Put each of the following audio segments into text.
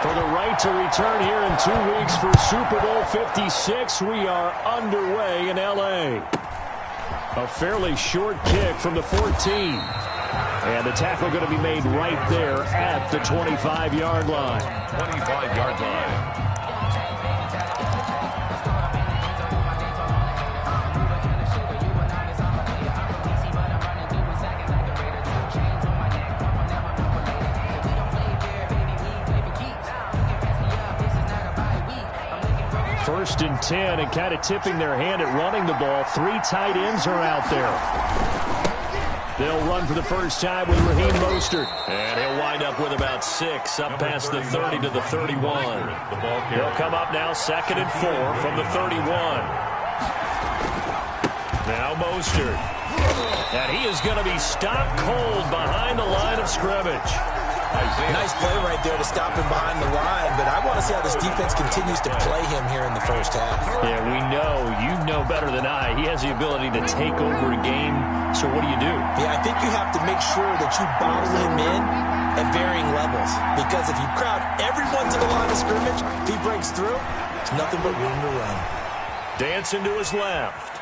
For the right to return here in 2 weeks for Super Bowl 56, we are underway in L.A. A fairly short kick from the 14. And the tackle going to be made right there at the 25-yard line. 25-yard line. First and 10, and kind of tipping their hand at running the ball. 3 tight ends are out there. They'll run for the first time with Raheem Mostert. And he'll wind up with about 6 up past the 30 to the 31. He'll come up now 2nd and 4 from the 31. Now Mostert. And he is going to be stopped cold behind the line of scrimmage. Nice play right there to stop him behind the line, but I want to see how this defense continues to play him here in the first half. Yeah, we know. You know better than I. He has the ability to take over a game, so what do you do? Yeah, I think you have to make sure that you bottle him in at varying levels, because if you crowd everyone to the line of scrimmage, if he breaks through, it's nothing but room to run. Dancing to his left.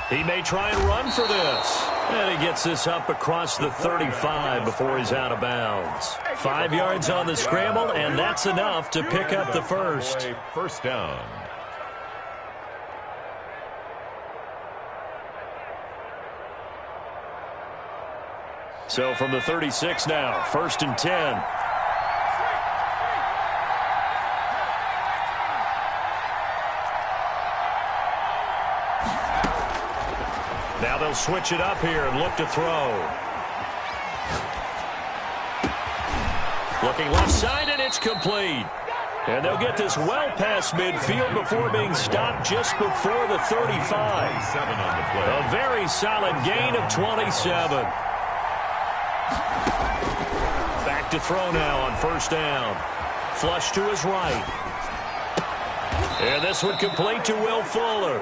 He may try and run for this. And he gets this up across the 35 before he's out of bounds. 5 yards on the scramble, and that's enough to pick up the first. First down. So from the 36 now, 1st and 10. Now they'll switch it up here and look to throw. Looking left side, and it's complete. And they'll get this well past midfield before being stopped just before the 35. A very solid gain of 27. Back to throw now on 1st down. Flush to his right. And this one complete to Will Fuller.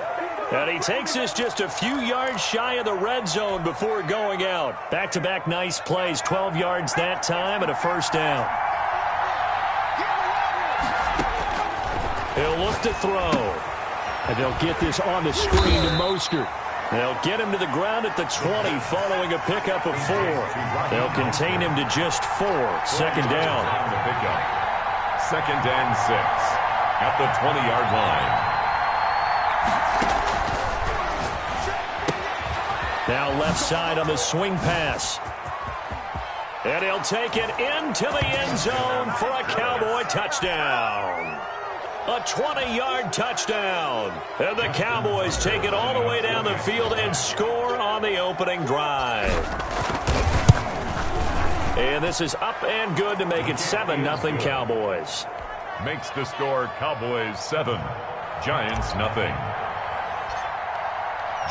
And he takes this just a few yards shy of the red zone before going out. Back-to-back nice plays, 12 yards that time and a 1st down. He'll look to throw. And they'll get this on the screen to Mostert. They'll get him to the ground at the 20 following a pickup of 4. They'll contain him to just 4. 2nd down. 2nd and 6 at the 20-yard line. Now left side on the swing pass. And he'll take it into the end zone for a Cowboy touchdown. A 20-yard touchdown. And the Cowboys take it all the way down the field and score on the opening drive. And this is up and good to make it 7-0 Cowboys. Makes the score Cowboys 7, Giants 0.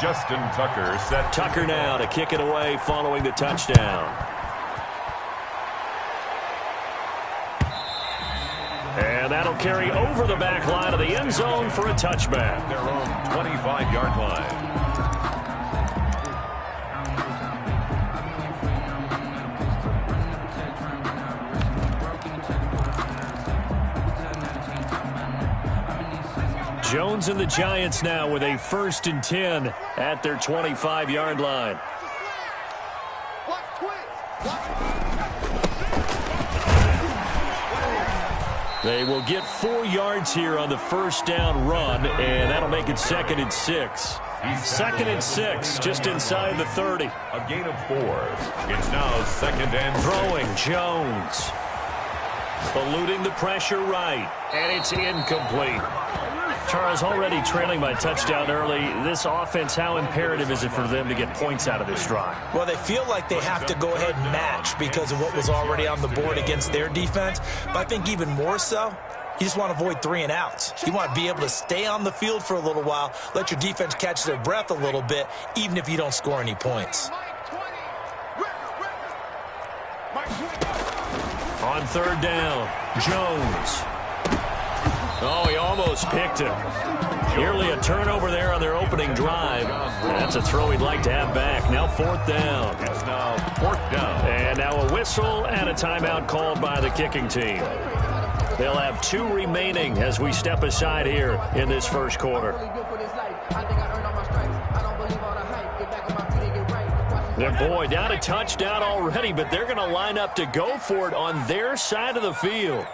Justin Tucker set. Tucker now to kick it away following the touchdown. And that'll carry over the back line of the end zone for a touchback. Their own 25-yard line. Jones and the Giants now with a 1st and 10 at their 25-yard line. They will get 4 yards here on the 1st down run, and that'll make it 2nd and 6. 2nd and 6, just inside the 30. A gain of 4. It's now 2nd and 6. Throwing Jones. Eluding the pressure right, and it's incomplete. Charles, already trailing by touchdown early. This offense, how imperative is it for them to get points out of this drive? Well, they feel like they have to go ahead and match because of what was already on the board against their defense. But I think even more so, you just want to avoid 3 and outs. You want to be able to stay on the field for a little while, let your defense catch their breath a little bit, even if you don't score any points. On 3rd down, Jones. Oh, he almost picked him. Nearly a turnover there on their opening drive. That's a throw he'd like to have back. Now 4th down. It's now 4th down. And now a whistle and a timeout called by the kicking team. They'll have 2 remaining as we step aside here in this first quarter. And boy, down a touchdown already, but they're going to line up to go for it on their side of the field.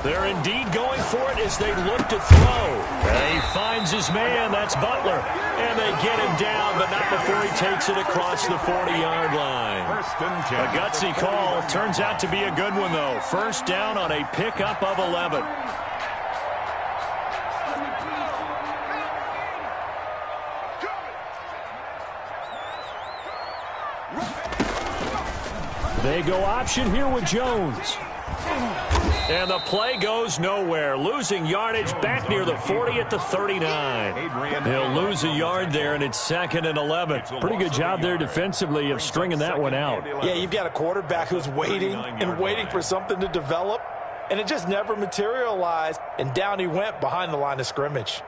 They're indeed going for it as they look to throw. And he finds his man. That's Butler. And they get him down, but not before he takes it across the 40-yard line. A gutsy call. Turns out to be a good one, though. First down on a pickup of 11. They go option here with Jones. And the play goes nowhere. Losing yardage back near the 40 at the 39. He'll lose a yard there, and it's 2nd and 11. Pretty good job there defensively of stringing that one out. Yeah, you've got a quarterback who's waiting and waiting for something to develop, and it just never materialized, and down he went behind the line of scrimmage.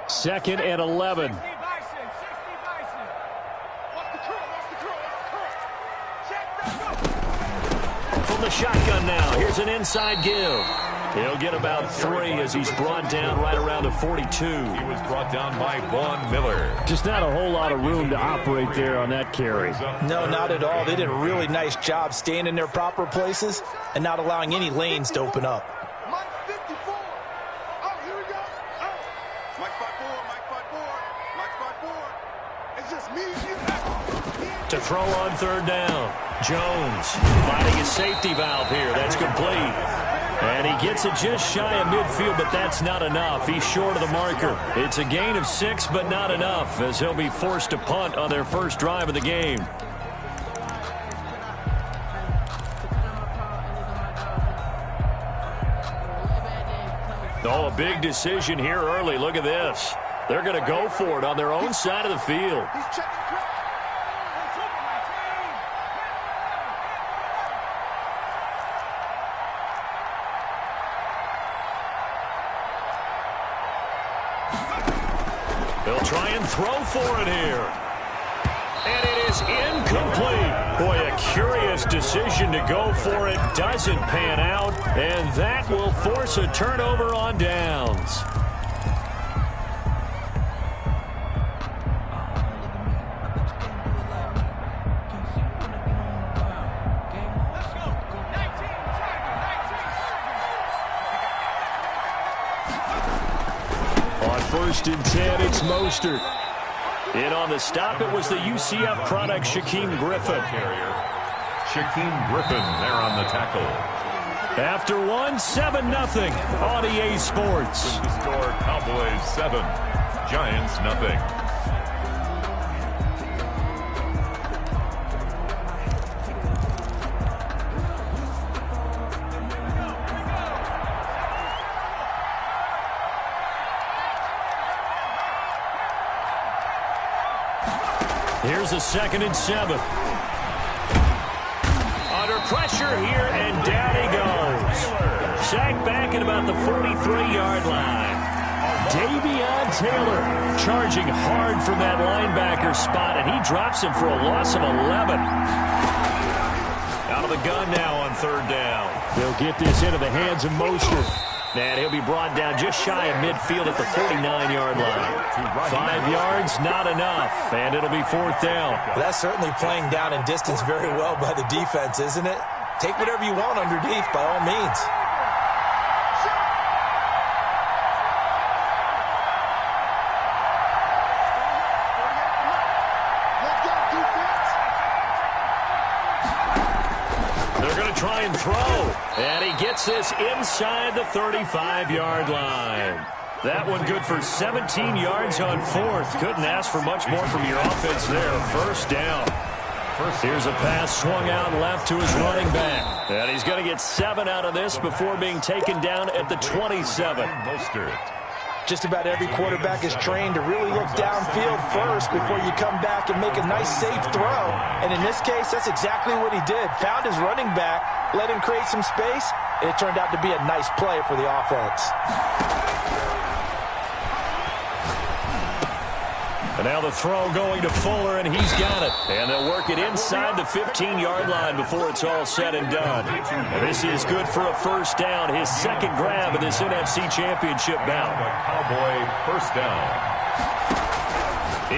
2nd and 11. The shotgun now. Here's an inside give. He'll get about 3 as he's brought down right around the 42. He was brought down by Vaughn Miller. Just not a whole lot of room to operate there on that carry. No, not at all. They did a really nice job staying in their proper places and not allowing any lanes to open up. Mike 54. Oh, here we go. Oh. Mike 54. It's just me and you. To throw on 3rd down. Jones finding a safety valve here. That's complete. And he gets it just shy of midfield, but that's not enough. He's short of the marker. It's a gain of 6, but not enough, as he'll be forced to punt on their first drive of the game. Oh, a big decision here early. Look at this. They're going to go for it on their own side of the field. They'll try and throw for it here. And it is incomplete. Boy, a curious decision to go for it. Doesn't pan out. And that will force a turnover on downs. On 1st and 10, it's Mostert. In on the stop, it was the UCF product, Shaquem Griffin. Shaquem Griffin there on the tackle. After 7-0 on EA Sports. With the score, Cowboys 7, Giants nothing. Here's a 2nd and 7. Under pressure here, and down he goes. Sacked back at about the 43-yard line. Davion Taylor charging hard from that linebacker spot, and he drops him for a loss of 11. Out of the gun now on 3rd down. They'll get this into the hands of Mostert. And he'll be brought down just shy of midfield at the 49-yard line. 5 yards, not enough, and it'll be 4th down. Well, that's certainly playing down and distance very well by the defense, isn't it? Take whatever you want underneath, by all means. Try and throw, and he gets this inside the 35-yard line. That one good for 17 yards on 4th. Couldn't ask for much more from your offense there. 1st down. Here's a pass swung out left to his running back. And he's going to get 7 out of this before being taken down at the 27. Just about every quarterback is trained to really look downfield first before you come back and make a nice, safe throw. And in this case, that's exactly what he did. Found his running back, let him create some space, and it turned out to be a nice play for the offense. And now the throw going to Fuller, and he's got it. And they'll work it inside the 15-yard line before it's all said and done. And this is good for a first down, his second grab of this NFC Championship bout. Cowboy first down.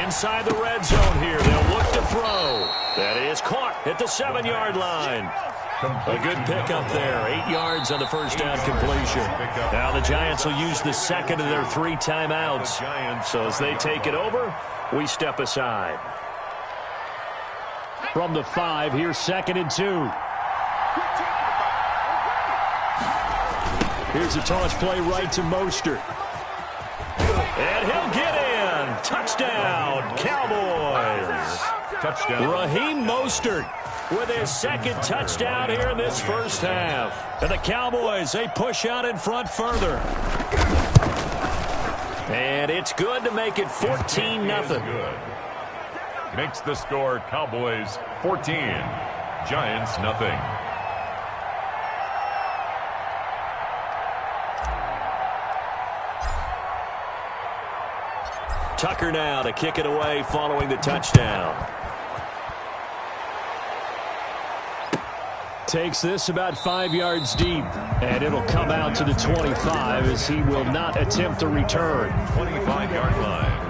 Inside the red zone here, they'll look to throw. That is caught at the 7-yard line. A good pickup there. 8 yards on the first down completion. Now the Giants will use the second of their 3 timeouts. So as they take it over, we step aside. From the 5, here's 2nd and 2. Here's a toss play right to Mostert. And he'll get in. Touchdown, Cowboys. Touchdown. Raheem Mostert with his second touchdown here in this first half. And the Cowboys, they push out in front further. And it's good to make it 14-0. Makes the score Cowboys 14, Giants nothing. Tucker now to kick it away following the touchdown. Takes this about 5 yards deep, and it'll come out to the 25 as he will not attempt to return. 25-yard line.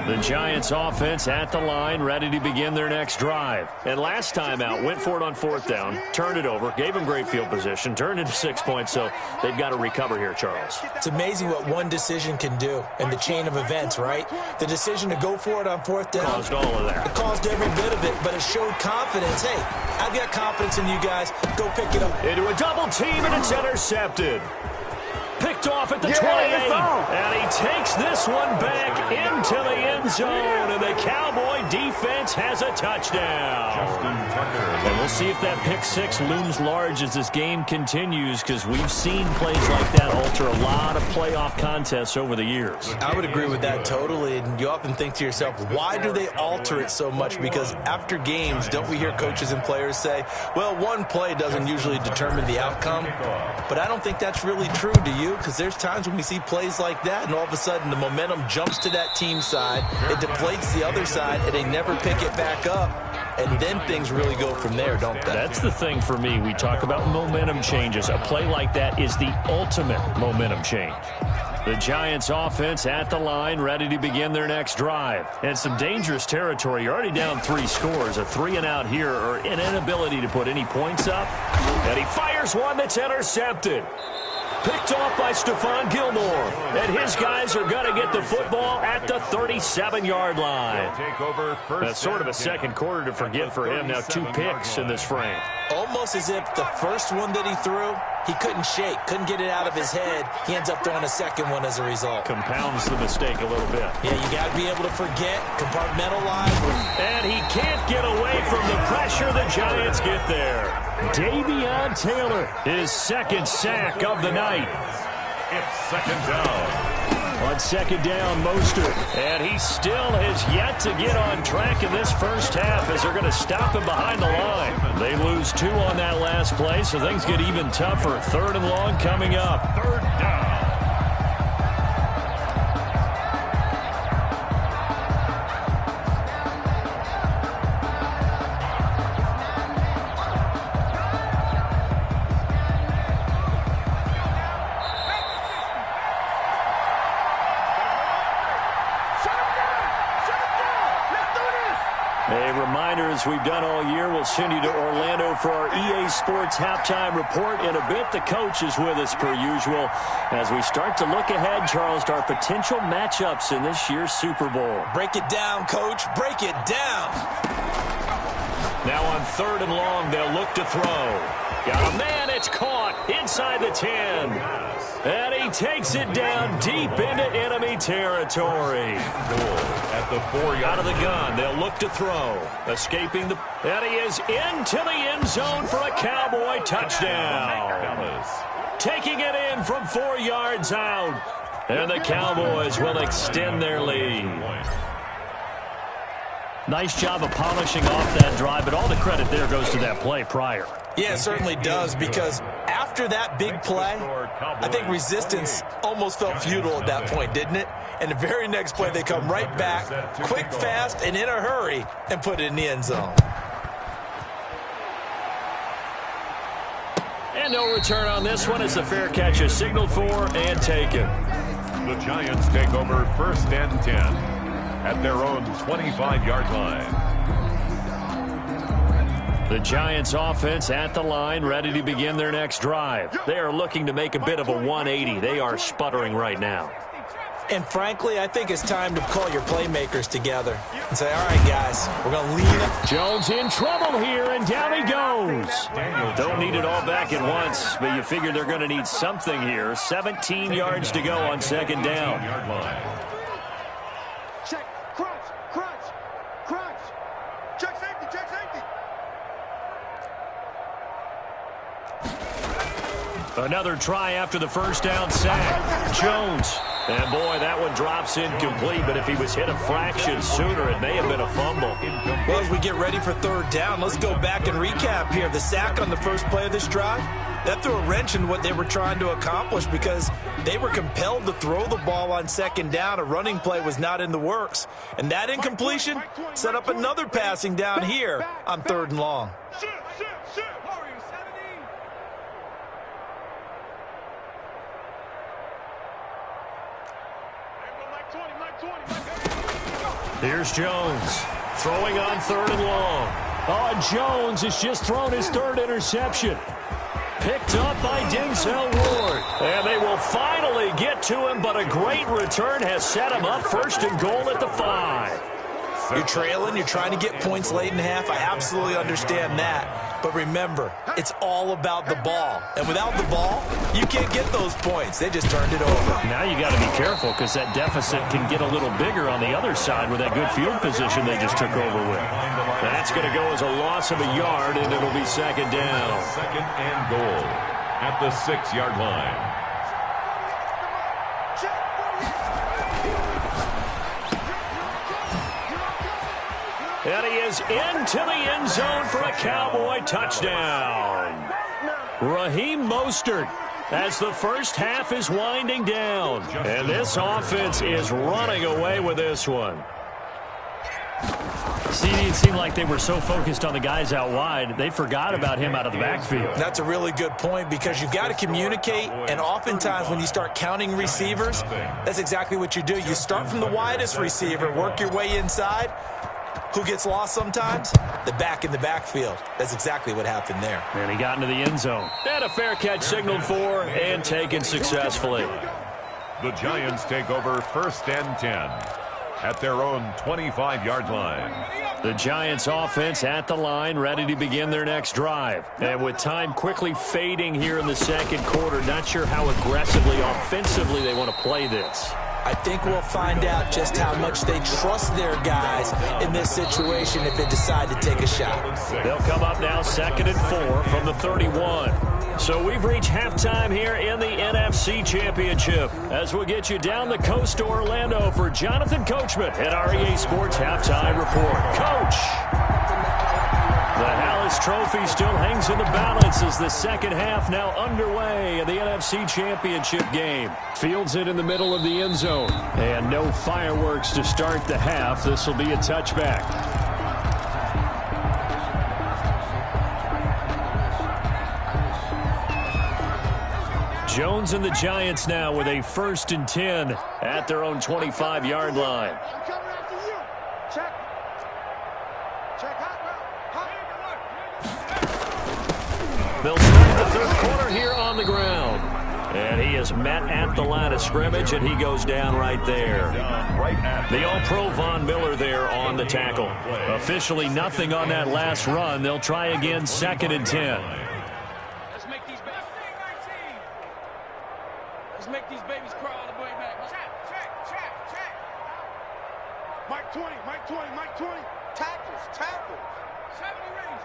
The Giants offense at the line, ready to begin their next drive. And last time out, went for it on 4th down, turned it over, gave them great field position, turned it to 6 points, so they've got to recover here, Charles. It's amazing what one decision can do in the chain of events, right? The decision to go for it on 4th down. Caused all of that. It caused every bit of it, but it showed confidence. Hey, I've got confidence in you guys. Go pick it up. Into a double team, and it's intercepted. Picked off at the 28, and he takes this one back into the end zone, and the Cowboy defense has a touchdown. And we'll see if that pick 6 looms large as this game continues, because we've seen plays like that alter a lot of playoff contests over the years. I would agree with that totally, and you often think to yourself, why do they alter it so much? Because after games, don't we hear coaches and players say, well, one play doesn't usually determine the outcome, but I don't think that's really true, do you? Because there's times when we see plays like that, and all of a sudden the momentum jumps to that team side, it deflates the other side, and they never pick it back up, and then things really go from there, don't they? That's the thing for me. We talk about momentum changes. A play like that is the ultimate momentum change. The Giants offense at the line, ready to begin their next drive. And some dangerous territory. You're already down 3 scores. A 3-and-out here, or an inability to put any points up. And he fires one that's intercepted. Picked off by Stephon Gilmore. And his guys are going to get the football at the 37-yard line. That's sort of a second quarter to forget for him. Now 2 picks in this frame. Almost as if the first one that he threw, he couldn't shake, couldn't get it out of his head. He ends up throwing a second one as a result. Compounds the mistake a little bit. Yeah, you got to be able to forget, compartmentalize. And he can't get away from the pressure the Giants get there. Davion Taylor, his second sack of the night. It's 2nd down. On 2nd down, Mostert. And he still has yet to get on track in this first half as they're going to stop him behind the line. They lose 2 on that last play, so things get even tougher. 3rd and long coming up. 3rd down. As we've done all year, we'll send you to Orlando for our EA Sports halftime report. In a bit, the coach is with us per usual as we start to look ahead, Charles, to our potential matchups in this year's Super Bowl. Break it down, coach. Break it down. Now on 3rd and long, they'll look to throw. Got a man, it's caught inside the 10. And he takes it down deep into enemy territory. At the 4-yard out of the gun, they'll look to throw. Escaping the... And he is into the end zone for a Cowboy touchdown. Taking it in from 4 yards out. And the Cowboys will extend their lead. Nice job of polishing off that drive, but all the credit there goes to that play prior. Yeah, it certainly does, because after that big play, I think resistance almost felt futile at that point, didn't it? And the very next play, they come right back, quick, fast, and in a hurry, and put it in the end zone. And no return on this one as the fair catch is signaled for and taken. The Giants take over 1st and 10 at their own 25-yard line. The Giants offense at the line, ready to begin their next drive. They are looking to make a bit of a 180. They are sputtering right now. And frankly, I think it's time to call your playmakers together and say, all right, guys, we're going to lean it. Jones in trouble here, and down he goes. Don't need it all back at once, but you figure they're going to need something here. 17 yards to go on 2nd down. Check, crunch, crunch, crunch. Check safety, check safety. Another try after the 1st down sack. Jones. And, boy, that one drops incomplete, but if he was hit a fraction sooner, it may have been a fumble. Well, as we get ready for 3rd down, let's go back and recap here. The sack on the first play of this drive, that threw a wrench in what they were trying to accomplish because they were compelled to throw the ball on 2nd down. A running play was not in the works. And that incompletion set up another passing down here on 3rd and long. Here's Jones throwing on 3rd and long. Oh, Jones has just thrown his 3rd interception. Picked up by Denzel Ward. And they will finally get to him, but a great return has set him up 1st and goal at the 5. You're trailing, you're trying to get points late in half. I absolutely understand that. But remember, it's all about the ball. And without the ball, you can't get those points. They just turned it over. Now you got to be careful because that deficit can get a little bigger on the other side with that good field position they just took over with. That's going to go as a loss of a yard, and it'll be 2nd down. 2nd and goal at the 6-yard line. And he is into the end zone for a Cowboy touchdown. Raheem Mostert as the first half is winding down. And this offense is running away with this one. See, it seemed like they were so focused on the guys out wide, they forgot about him out of the backfield. That's a really good point because you've got to communicate, and oftentimes when you start counting receivers, that's exactly what you do. You start from the widest receiver, work your way inside. Who gets lost sometimes? The back in the backfield. That's exactly what happened there. And he got into the end zone. And a fair catch signaled for and taken successfully. The Giants take over 1st and 10 at their own 25-yard line. The Giants offense at the line, ready to begin their next drive. And with time quickly fading here in the 2nd quarter, not sure how aggressively, offensively they want to play this. I think we'll find out just how much they trust their guys in this situation if they decide to take a shot. They'll come up now 2nd and 4 from the 31. So we've reached halftime here in the NFC Championship as we'll get you down the coast to Orlando for Jonathan Coachman at our EA Sports Halftime Report. Coach! The Hallis Trophy still hangs in the balance as the 2nd half now underway in the NFC Championship game. Fields it in the middle of the end zone. And no fireworks to start the half. This will be a touchback. Jones and the Giants now with a 1st and 10 at their own 25-yard line. They'll start the 3rd quarter here on the ground. And he is met at the line of scrimmage, and he goes down right there. The All-Pro Von Miller there on the tackle. Officially nothing on that last run. They'll try again 2nd and 10. Let's make these babies crawl all the way back. Check. Mike 20, Mike 20, Mike 20. Tackles. 70 range.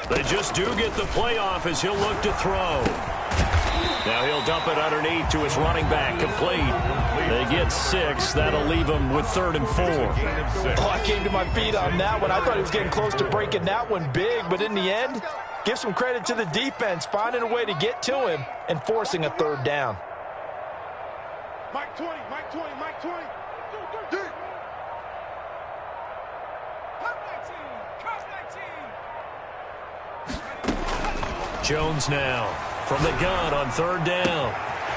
They just do get the playoff as he'll look to throw. Now he'll dump it underneath to his running back, complete. They get 6. That'll leave him with 3rd and 4. Oh, I came to my feet on that one. I thought he was getting close to breaking that one big, but in the end, give some credit to the defense, finding a way to get to him and forcing a 3rd down. Mike 20, Mike 20, Mike 20. Jones now from the gun on 3rd down.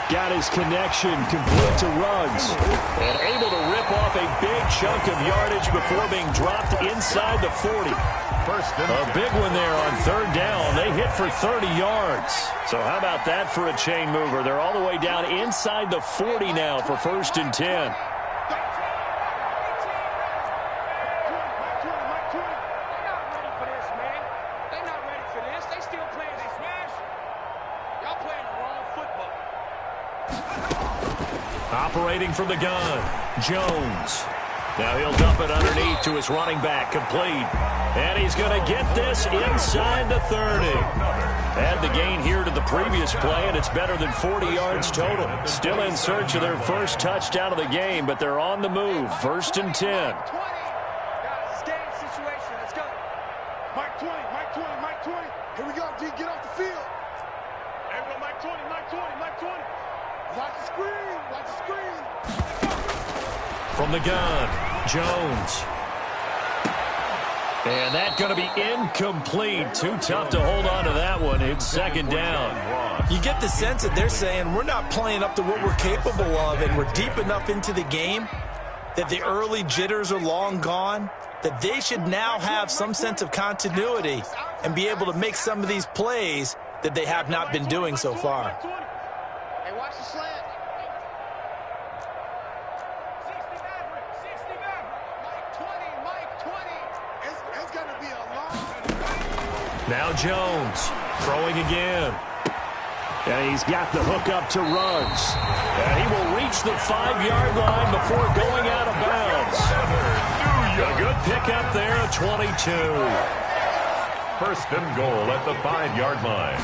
Got his connection complete to Ruggs. And able to rip off a big chunk of yardage before being dropped inside the 40. A big one there on 3rd down. They hit for 30 yards. So how about that for a chain mover? They're all the way down inside the 40 now for 1st and 10. Operating from the gun, Jones. Now he'll dump it underneath to his running back, complete. And he's going to get this inside the 30. Add the gain here to the previous play, and it's better than 40 yards total. Still in search of their first touchdown of the game, but they're on the move. 1st and 10. Mike 20, Mike 20, Mike 20. Here we go, D. Get off the field. There we go, Mike 20, Mike 20, Mike 20. Watch the screen, watch the screen. From the gun, Jones. And that's going to be incomplete. Too tough to hold on to that one. It's 2nd down. You get the sense that they're saying we're not playing up to what we're capable of, and we're deep enough into the game that the early jitters are long gone, that they should now have some sense of continuity and be able to make some of these plays that they have not been doing so far. Hey, watch the slant. Mike 20. It's going to be a long... Now Jones throwing again. And he's got the hook up to Ruggs. And he will reach the 5-yard line before going out of bounds. A good pickup there at 22. 1st and goal at the 5-yard line.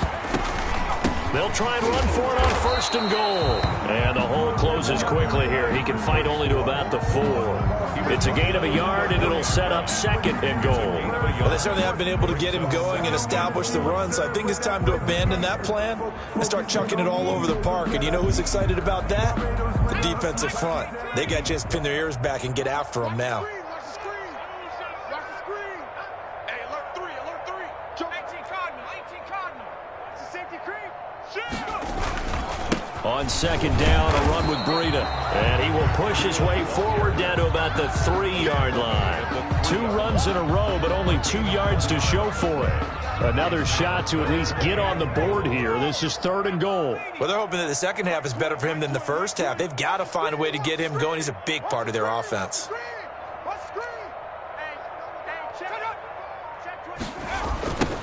They'll try and run for it on 1st and goal. And the hole closes quickly here. He can fight only to about the 4. It's a gain of a yard, and it'll set up 2nd and goal. Well, they certainly have been able to get him going and establish the run, so I think it's time to abandon that plan and start chucking it all over the park. And you know who's excited about that? The defensive front. They got a chance to pin their ears back and get after him now. Watch the screen. Watch the screen. Hey, alert 3, alert 3. 18 Cardinal. It's a safety creep. On 2nd down, a run with Breida. And he will push his way forward down to about the 3-yard line. 2 runs in a row, but only 2 yards to show for it. Another shot to at least get on the board here. This is 3rd and goal. Well, they're hoping that the second half is better for him than the first half. They've got to find a way to get him going. He's a big part of their offense.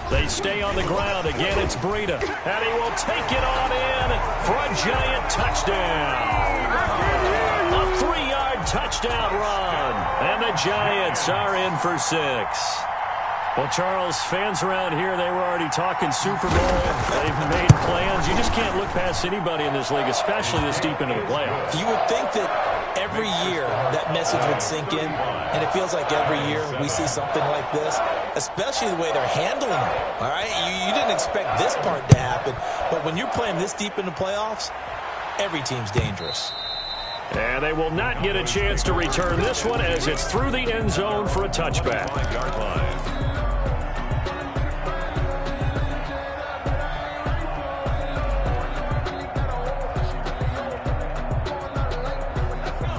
They stay on the ground. Again, it's Breida. And he will take it on in for a giant touchdown. A 3-yard touchdown run. And the Giants are in for 6. Well, Charles, fans around here, they were already talking Super Bowl. They've made plans. You just can't look past anybody in this league, especially this deep into the playoffs. You would think that every year that message would sink in, and it feels like every year we see something like this, especially the way they're handling it. All right, you didn't expect this part to happen, but when you're playing this deep in the playoffs, every team's dangerous. And they will not get a chance to return this one as it's through the end zone for a touchback.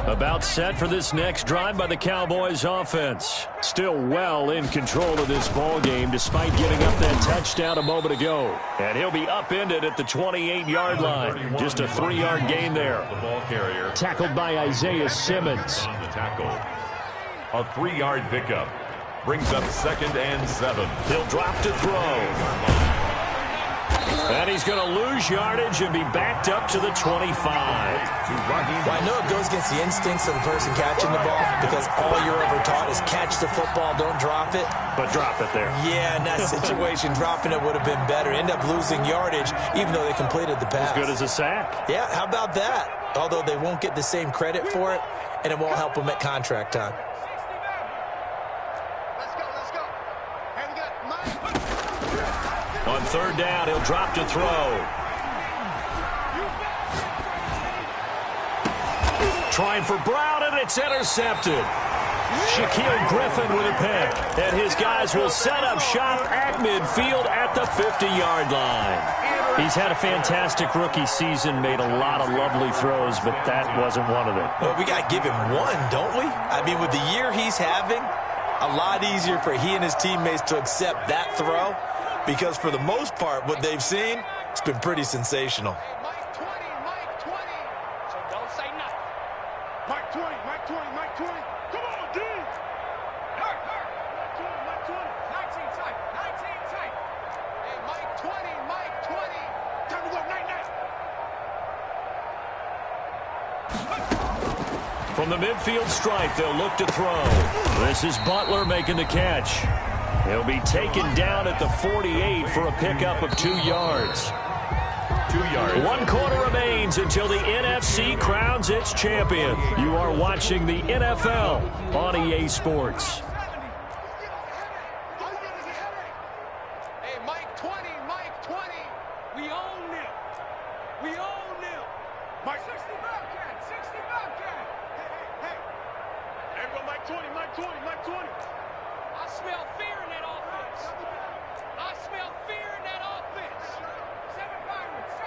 About set for this next drive by the Cowboys offense. Still well in control of this ball game despite giving up that touchdown a moment ago. And he'll be upended at the 28-yard line. Just a 3-yard gain there. The ball carrier. Tackled by Isaiah Simmons. On the tackle. A 3-yard pickup. Brings up 2nd and 7. He'll drop to throw. And he's going to lose yardage and be backed up to the 25. Well, I know it goes against the instincts of the person catching the ball because all you're ever taught is catch the football, don't drop it. But drop it there. Yeah, in that situation, dropping it would have been better. End up losing yardage even though they completed the pass. As good as a sack. Yeah, how about that? Although they won't get the same credit for it, and it won't help them at contract time. On third down, he'll drop to throw. Trying for Brown, and it's intercepted. Shaquille Griffin with a pick. And his guys will set up shop at midfield at the 50-yard line. He's had a fantastic rookie season, made a lot of lovely throws, but that wasn't one of them. Well, we got to give him one, don't we? I mean, with the year he's having, a lot easier for he and his teammates to accept that throw. Because for the most part, what they've seen, it's been pretty sensational. Mike 20, Mike 20. So don't say nothing. Mike 20, Mike 20, Mike 20. Come on, D. Hurt. Mike 20, Mike 20. 19 tight, 19 tight. Hey, Mike 20, Mike 20. Time to go, night. From the midfield stripe, they'll look to throw. This is Butler making the catch. He'll be taken down at the 48 for a pickup of 2 yards. 2 yards. 1 quarter remains until the NFC crowns its champion. You are watching the NFL on EA Sports. Hey, Mike 20, Mike 20. We own them. We own them. Mike 60 Bobcat, 60 Bobcat. Hey. Everyone, Mike 20, Mike 20, Mike 20. I smell fear in that offense. I smell fear in that offense. 7 Pirates,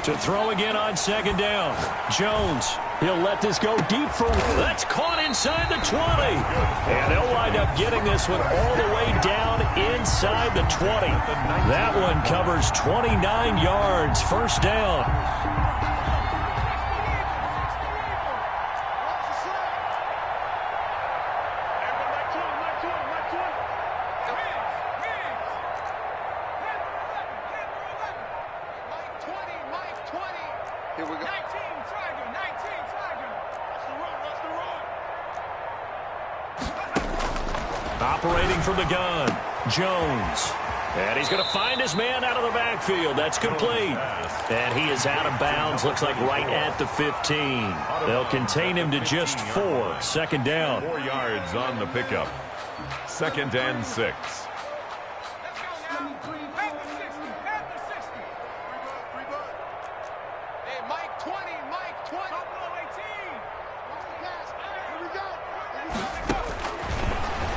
To throw again on second down. Jones, he'll let this go deep for... That's caught inside the 20. And they'll wind up getting this one all the way down inside the 20. That one covers 29 yards. First down. Here we go. 19 Tiger, 19 Tiger. That's the run. Operating from the gun, Jones. And he's going to find his man out of the backfield. That's complete. And he is out of bounds, looks like right at the 15. They'll contain him to just 4. Second down. 4 yards on the pickup. 2nd and 6.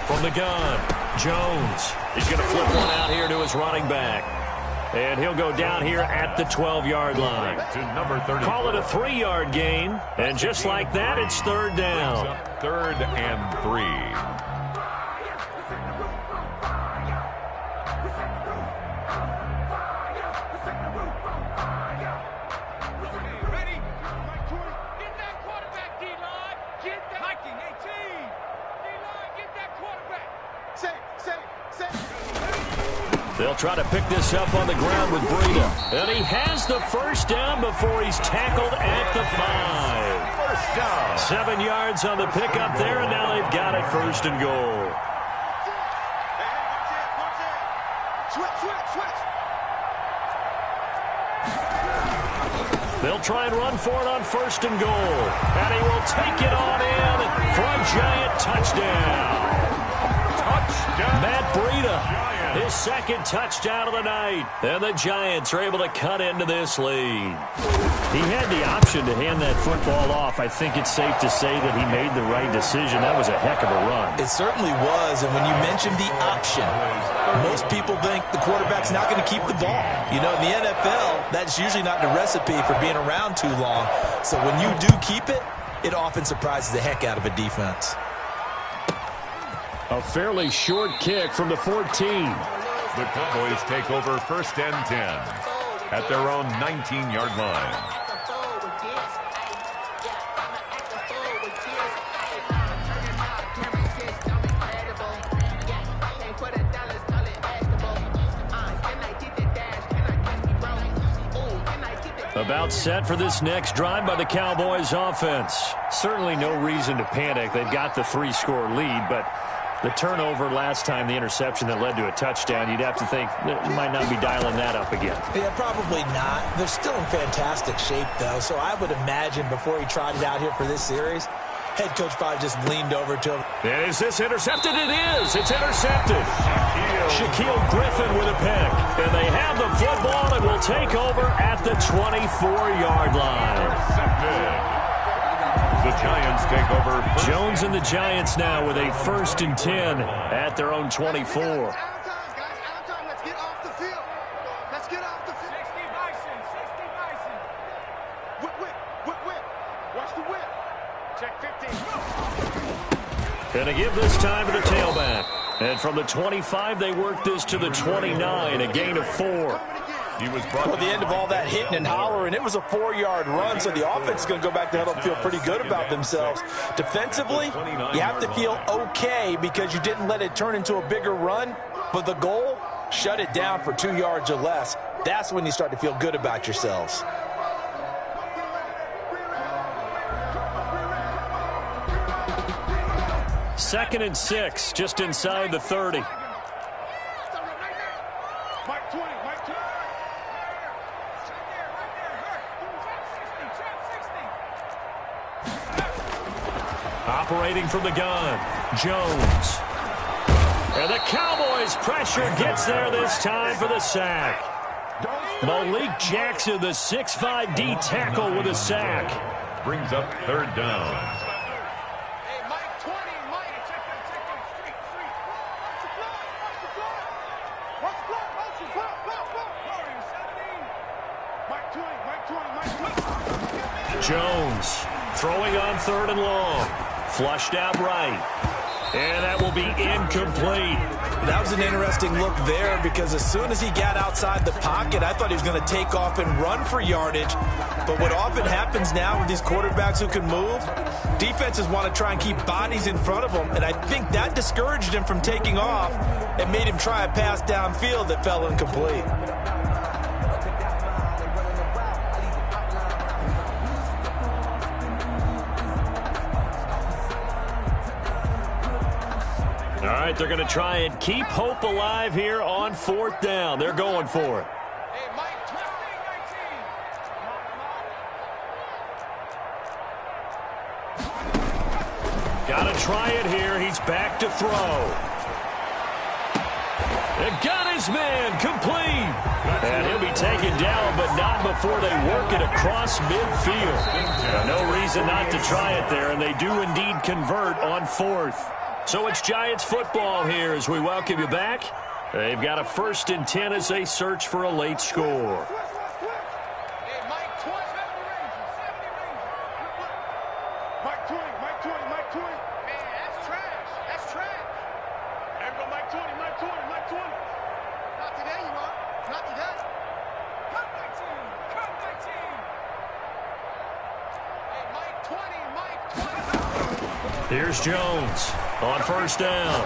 From the gun, Jones. He's going to flip one out here to his running back. And he'll go down here at the 12-yard line. To number 30. Call it a 3-yard gain. And just like that, it's third down. 3rd and 3. They'll try to pick this up on the ground with Breida. And he has the first down before he's tackled at the 5. First down. 7 yards on the pickup there, and now they've got it first and goal. They'll try and run for it on first and goal. And he will take it on in for a giant touchdown. Matt Breida. His second touchdown of the night. And the Giants are able to cut into this lead. He had the option to hand that football off. I think it's safe to say that he made the right decision. That was a heck of a run. It certainly was. And when you mentioned the option, most people think the quarterback's not going to keep the ball. You know, in the NFL, that's usually not the recipe for being around too long. So when you do keep it, it often surprises the heck out of a defense. A fairly short kick from the 14. The Cowboys take over 1st and 10 at their own 19-yard line. About set for this next drive by the Cowboys offense. Certainly no reason to panic. They've got the 3-score lead, but the turnover last time, the interception that led to a touchdown, you'd have to think that you might not be dialing that up again. Yeah, probably not. They're still in fantastic shape, though, so I would imagine before he tried it out here for this series, head coach probably just leaned over to him. Is this intercepted? It is. It's intercepted. Shaquille Griffin with a pick. And they have the football and will take over at the 24-yard line. The Giants take over. Jones and the Giants now with a 1st and 10 at their own 24. Let's get off the field. Let's get off the field. 60 Bison. Whip. Watch the whip. Check 15. Going to give this time to the tailback. And from the 25, they work this to the 29, a gain of 4. He was brought Well, the end of all that hitting and hollering, it was a 4-yard run, so the offense is going to go back to huddle and feel pretty good about themselves. Defensively, you have to feel okay because you didn't let it turn into a bigger run, but the goal, shut it down for 2 yards or less. That's when you start to feel good about yourselves. Second and 6, just inside the 30. Mike 20. Operating from the gun, Jones. And the Cowboys pressure gets there this time for the sack. Malik Jackson, the 6'5" D tackle with a sack. brings up 3rd down. Hey, Mike 20, Mike. Check that street. Watch the clock. Mike 20. Jones throwing on 3rd and long. Flushed out right. And that will be incomplete. That was an interesting look there because as soon as he got outside the pocket, I thought he was going to take off and run for yardage. But what often happens now with these quarterbacks who can move, defenses want to try and keep bodies in front of them. And I think that discouraged him from taking off and made him try a pass downfield that fell incomplete. All right, they're going to try and keep hope alive here on 4th down. They're going for it. Hey, Mike 20, 19. Got to try it here. He's back to throw. And got his man complete. And he'll be taken down, but not before they work it across midfield. No reason not to try it there, and they do indeed convert on 4th. So it's Giants football here as we welcome you back. They've got a 1st and 10 as they search for a late score. Hey, Mike 20. 70 Ranger. Mike 20. Man, that's trash. There we go, Mike 20. Not today, you are. Not today. Cut my team. Hey, Mike 20. Here's Jones on 1st down.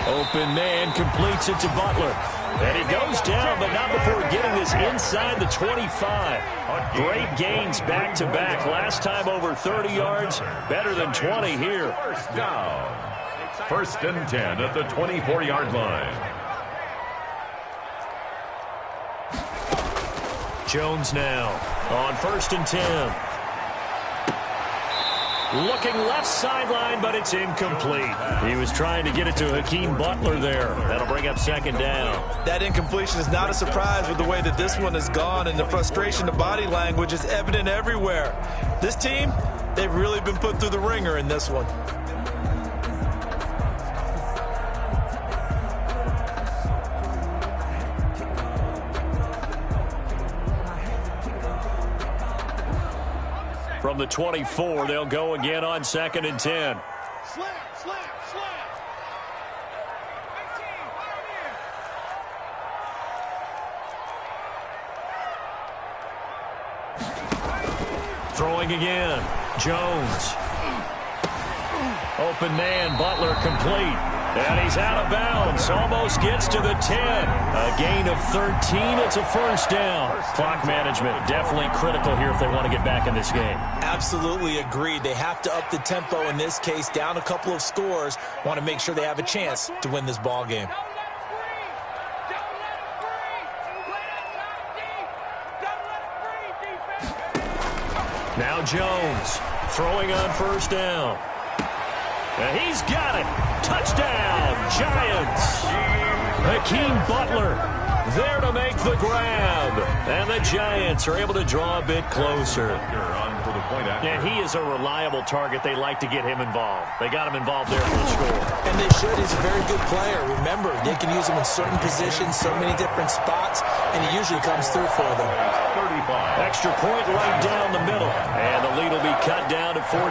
Open man completes it to Butler. And he goes down, but not before getting this inside the 25. Great gains back-to-back. Last time over 30 yards, better than 20 here. 1st down. 1st and 10 at the 24-yard line. Jones now on 1st and 10. Looking left sideline, but it's incomplete. He was trying to get it to Hakeem Butler there. That'll bring up 2nd down. That incompletion is not a surprise with the way that this one has gone, and the frustration of body language is evident everywhere. This team, they've really been put through the ringer in this one. From the 24, they'll go again on 2nd and 10. Slam. 18, Throwing again. Jones. open man, Butler complete. And he's out of bounds, almost gets to the 10. A gain of 13, it's a first down. Clock management definitely critical here if they want to get back in this game. Absolutely agreed. They have to up the tempo in this case, down a couple of scores. Want to make sure they have a chance to win this ball game. Now Jones throwing on first down. And he's got it. Touchdown, Giants. Hakeem Butler there to make the grab. And the Giants are able to draw a bit closer. And he is a reliable target. They like to get him involved. They got him involved there for the score. And they should. He's a very good player. Remember, they can use him in certain positions, so many different spots, and he usually comes through for them. Extra point right down the middle. And the lead will be cut down to 14.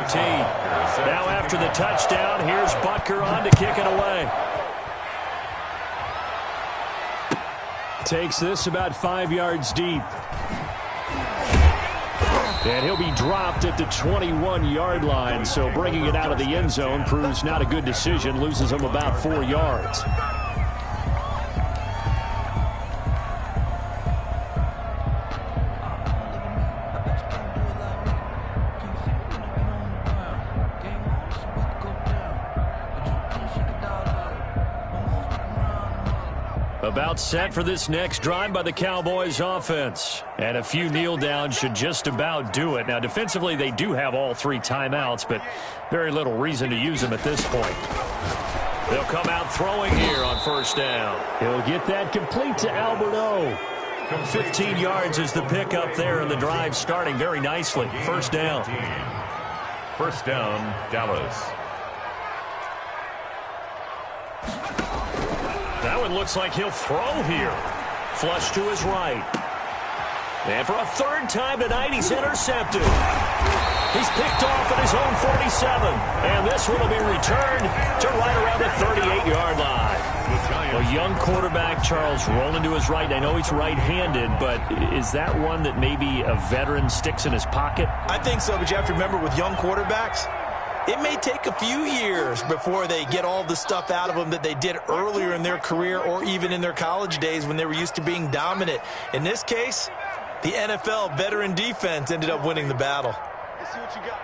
Now after the touchdown, here's Butker on to kick it away. Takes this about 5 yards deep. And he'll be dropped at the 21-yard line, so bringing it out of the end zone proves not a good decision, loses him about 4 yards. About set for this next drive by the Cowboys offense. And a few kneel downs should just about do it. Now, defensively, they do have all 3 timeouts, but very little reason to use them at this point. They'll come out throwing here on first down. He'll get that complete to Alberto. 15 yards is the pickup there, and the drive starting very nicely. First down. First down, Dallas. That one looks like he'll throw here. Flush to his right. And for a third time tonight, he's intercepted. He's picked off at his own 47. And this one will be returned to right around the 38-yard line. A young quarterback, Charles, rolling to his right. I know he's right-handed, but is that one that maybe a veteran sticks in his pocket? I think so, but you have to remember with young quarterbacks, it may take a few years before they get all the stuff out of them that they did earlier in their career or even in their college days when they were used to being dominant. In this case, the NFL veteran defense ended up winning the battle. Let's see what you got.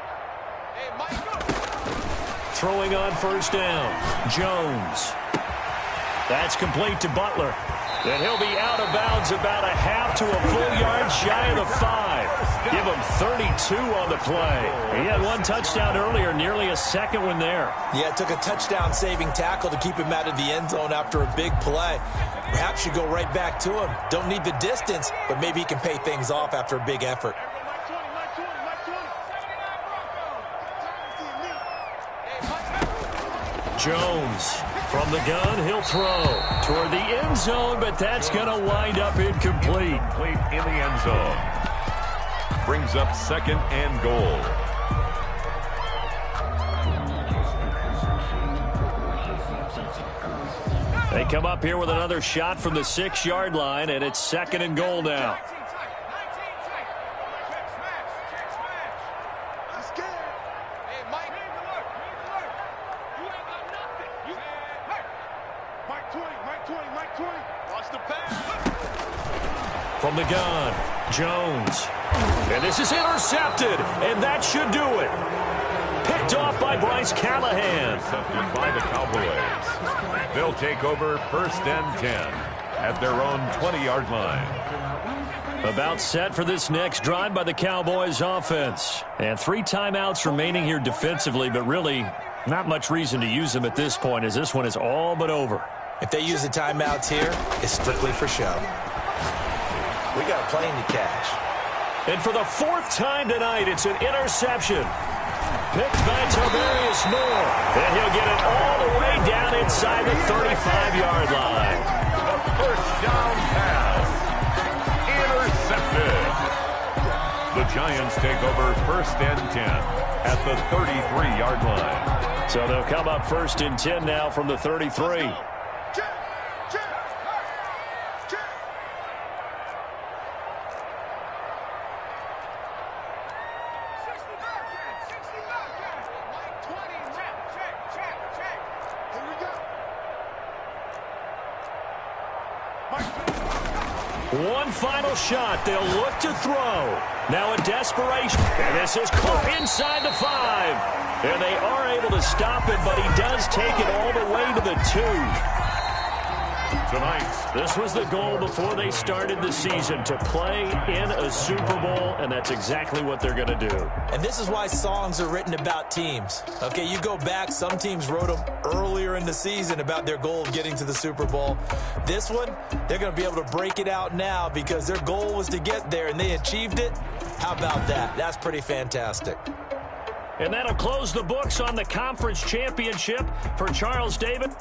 Hey, Mike. Throwing on first down, Jones. That's complete to Butler. And he'll be out of bounds about a half to a full yard shy of the 5. Give him 32 on the play. He had one touchdown earlier, nearly a second one there. Yeah, it took a touchdown-saving tackle to keep him out of the end zone after a big play. Perhaps you go right back to him. Don't need the distance, but maybe he can pay things off after a big effort. Jones from the gun, he'll throw toward the end zone, but that's going to wind up incomplete. In the end zone. Brings up second and goal. They come up here with another shot from the 6-yard line, and it's second and goal now. From the gun, Jones. And this is intercepted, and that should do it. Picked off by Bryce Callahan. Intercepted by the Cowboys. They'll take over first and 10 at their own 20-yard line. About set for this next drive by the Cowboys offense. And 3 timeouts remaining here defensively, but really not much reason to use them at this point as this one is all but over. If they use the timeouts here, it's strictly for show. We got a plane to catch. And for the 4th time tonight, it's an interception. Picked by Tavarius Moore. And he'll get it all the way down inside the 35-yard line. The first down pass. Intercepted. The Giants take over first and 10 at the 33-yard line. So they'll come up first and 10 now from the 33. One final shot. They'll look to throw. Now a desperation. And this is caught inside the 5. And they are able to stop it, but he does take it all the way to the 2. Tonight, this was the goal before they started the season, to play in a Super Bowl, and that's exactly what they're going to do. And this is why songs are written about teams. Okay, you go back, some teams wrote them earlier in the season about their goal of getting to the Super Bowl. This one, they're going to be able to break it out now because their goal was to get there, and they achieved it. How about that? That's pretty fantastic. And that'll close the books on the conference championship for Charles Davis.